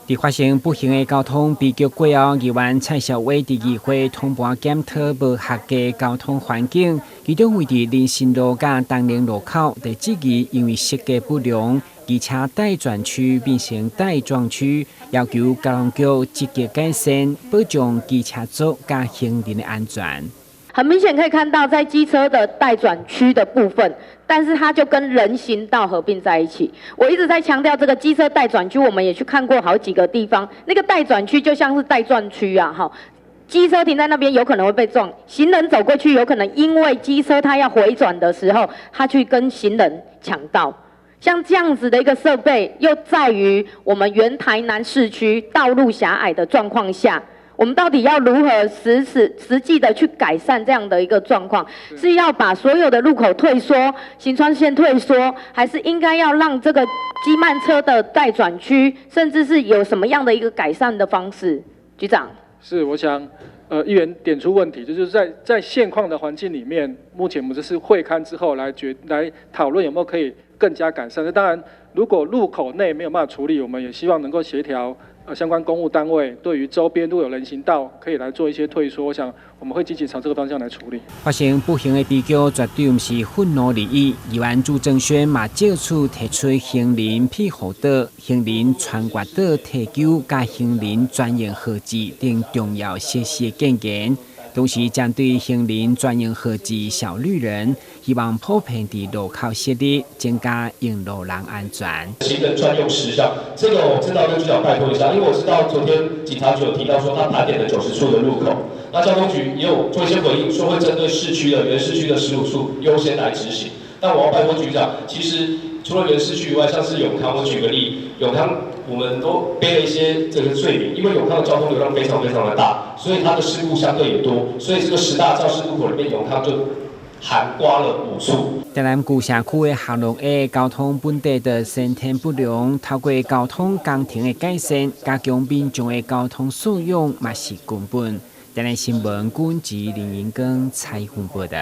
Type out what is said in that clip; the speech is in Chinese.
伫发生不幸的交通悲剧过后，议员蔡小伟伫议会通盘检讨无合格交通环境，其中为伫林新路甲东宁路口第质疑因为设计不良，机车待转区变成待撞区，要求交通局积极改善，保障机车族甲行人的安全。很明显可以看到，在机车的待转区的部分，但是它就跟人行道合并在一起。我一直在强调这个机车待转区，我们也去看过好几个地方，那个待转区就像是待转区啊，哈。机车停在那边有可能会被撞，行人走过去有可能因为机车它要回转的时候，它去跟行人抢道。像这样子的一个设备，又在于我们原台南市区道路狭隘的状况下。我们到底要如何实际的去改善这样的一个状况？是要把所有的路口退缩、行穿线退缩，还是应该要让这个机慢车的待转区，甚至是有什么样的一个改善的方式？局长，是我想，议员点出问题，就是在现况的环境里面，目前我们这是会勘之后来讨论有没有可以更加改善。那当然，如果路口内没有办法处理，我们也希望能够协调。相关公务单位对于周边如果有人行道，可以来做一些退缩。我想我们会积极朝这个方向来处理。发生不幸的悲剧绝对不是愤怒而已。议员朱正轩嘛，借此提出行人庇护岛、行人穿越岛提供甲行人专用号志等重要设施的建言。同时，针对行人专用号志小绿人，希望普遍伫路口设立，增加用路人安全。行人专用时项，这个我真的要跟局长拜托一下，因为我知道昨天警察局有提到说他盘点了90处的路口，那交通局也有做一些回应，说会针对原市区的15处优先来执行。但我要拜托局长，其实除了原市区以外，像是永康，我举个例，永康我们都背了一些这个罪名，因为永康的交通流量非常非常的大，所以它的事故相对也多，所以这个10大肇事路口里面，永康就涵盖了5处。台南旧社区的下路的交通本地的先天不良，透过交通工程的改善，加强民众的交通素养，嘛是根本。台南新闻管制林银光采访报道。